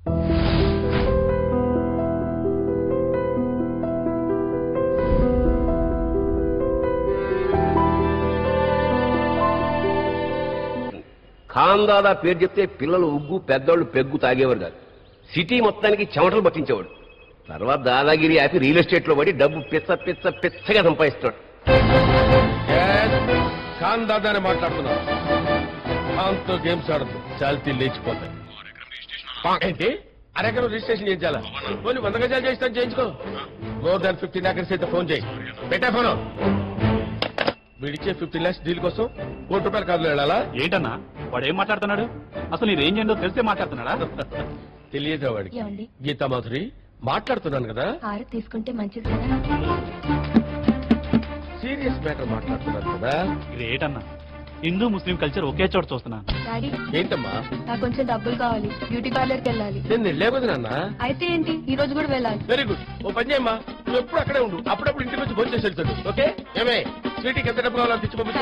ఖాన్ దాదా పేరు చెప్తే పిల్లలు ఉగ్గు పెద్దోళ్ళు పెగ్గు తాగేవారు కాదు. సిటీ మొత్తానికి చెమటలు పట్టించేవాడు. తర్వాత దాదాగిరి ఆపి రియల్ ఎస్టేట్ లో పడి డబ్బు పిచ్చగా సంపాదిస్తున్నాడు. ఖాన్ దాదానే మాట్లాడుతున్నా. ఖాన్తో గేమ్స్ ఆడదు, చాల్తీ లేచిపోతాయి. ఏంటి అరెకరం రిజిస్ట్రేషన్ చేయించాలా? పోనీ 100 గజాలు చేయిస్తాను, చేయించుకో. మోర్ దాన్ 15 acres అయితే ఫోన్ చేయి. పెట్టా ఫోన్. వీడిచ్చే 15 lakhs డీల్ కోసం ₹1 కాదులో వెళ్ళాలా? ఏంటన్నా వాడు ఏం మాట్లాడుతున్నాడు? అసలు నీ రేంజ్ ఏంటో తెలిసే మాట్లాడుతున్నాడా? తెలియదా వాడికి? గీతా మాధురి మాట్లాడుతున్నాను కదా. తీసుకుంటే మంచిది. సీరియస్ మ్యాటర్ మాట్లాడుతున్నాను కదా. గ్రేటన్నా, హిందూ ముస్లిం కల్చర్ ఒకే చోట చూస్తున్నాను. డాడీ ఏంటమ్మా? నాకు కొంచెం డబ్బులు కావాలి, బ్యూటీ పార్లర్కి వెళ్ళాలి. నేను వెళ్ళేవద్దు నాన్న. అయితే ఏంటి, ఈ రోజు కూడా వెళ్ళాలి. Very good. ఓ పని చేయమ్మా, నువ్వు ఎప్పుడు అక్కడే ఉండు. అప్పుడప్పుడు ఇంటికి వచ్చి భోజనం చేసి వెళ్తాడు. ఓకే? ఏమే స్వీటీకి ఎంత డబ్బు కావాలో తెచ్చిపోమ్మా.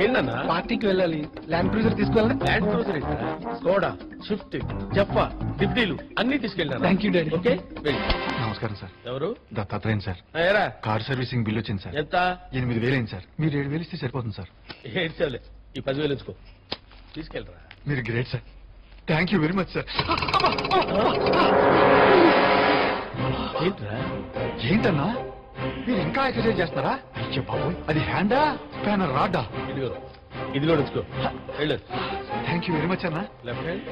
ఏంటన్నా? పార్టీకి వెళ్ళాలి. ల్యాండ్ క్రూజర్ తీసుకెళ్ళాలి. ల్యాండ్ క్రూజర్ ఏంటా? స్కోడా, స్విఫ్ట్, జఫా, డిబ్డీలు అన్ని తీసుకెళ్ళినా. Thank you daddy. ఓకే వెళ్ళి. నమస్కారం సార్. ఎవరు? దత్తాత్రేయన్ సార్. ఏరా కార్ సర్వీసింగ్ బిల్ వచ్చింది సార్. ఎంత? 8,000 అయింది సార్. మీరు 7,000 ఇస్తే సరిపోతుంది సార్. ఏడ్చావులే, ఈ 10,000 ఉంచుకో. తీసుకెళ్ళరా. మీరు great sir. Thank you very much sir. ఏంట్రా? ఏంటన్నా మీరు ఇంకా ఎక్సర్సైజ్ చేస్తారా? అయ్యో బాబోయ్, అది హ్యాండా స్పానర్ రాడ్డా? ఇదిగో ఇది కూడా ఉంచుకో. వెళ్ళు. థ్యాంక్ యూ వెరీ మచ్ అన్నా. Left hand.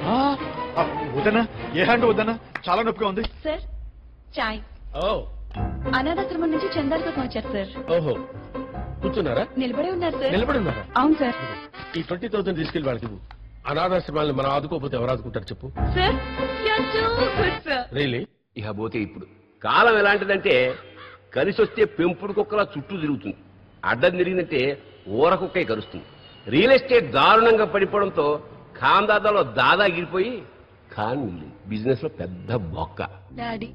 వద్దన్నా, ఏ హ్యాండ్ వద్దన్నా, చాలా నొప్పిగా ఉంది. సార్ చాయ్. ఓ అనాథాశ్రమం నుంచి చందాల కోసం వచ్చారు సార్. ఓహో, కూర్చున్నారా? నిలబడే ఉన్నారు సార్. నిలబడి ఉన్నారా? అవును సార్. ఈ 20,000 తీసుకెళ్ళి వాళ్ళకి ఇవ్వు. అనాథాశ్రమాలను మనం ఆదుకోకపోతే ఎవరు ఆదుకుంటారు చెప్పు? Sir really? ఇక పోతే ఇప్పుడు కాలం ఎలాంటిదంటే కలిసి వస్తే పెంపుడు కుక్కలా చుట్టూ తిరుగుతుంది, అడ్డం తిరిగిందంటే ఊర కుక్క కరుస్తుంది. రియల్ ఎస్టేట్ దారుణంగా పడిపోవడంతో ఖాన్ దాదాలో దాదాగిరిపోయి ఖాన్ బిజినెస్ లో పెద్ద బొక్క. డాడీ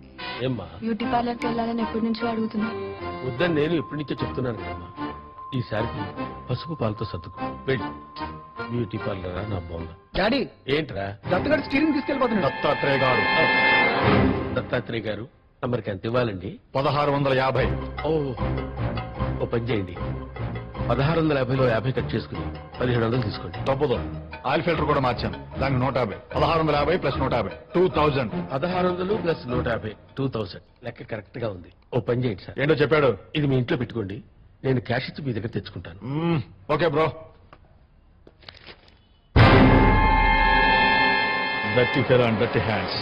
ఏమ్మా? బ్యూటీ పార్లర్కి వెళ్ళాలని ఎప్పటి నుంచో అడుగుతున్నా. వద్దని నేను ఎప్పటి నుంచో చెప్తున్నాను కదమ్మా. ఈసారికి పసుపు పాలతో సర్దుకు వెళ్ళి. బ్యూటీ పార్లరా నా బొమ్మ. డాడీ ఏంట్రా? దత్తగారు స్టీరింగ్ తీసుకెళ్ళిపోతున్నాడు. దత్తాత్రేయ గారు. దత్తాత్రేయ గారు తమరికి ఎంత ఇవ్వాలండి? 1650. ఓ పని చేయండి, 1650లో 50 కట్ చేసుకుని 1700 తీసుకోండి. తప్పదు. ఆయిల్ ఫిల్టర్ కూడా మార్చాను, దానికి 150. 1650 ప్లస్ 150 2000. 1600 ప్లస్ 150 2000. లెక్క కరెక్ట్ గా ఉంది. ఓ పని చేయండి సార్. ఏంటో చెప్పాడు. ఇది మీ ఇంట్లో పెట్టుకోండి, నేను క్యాష్ ఇచ్చి మీ దగ్గర తెచ్చుకుంటాను. Okay bro. Dirty fellow and dirty hands.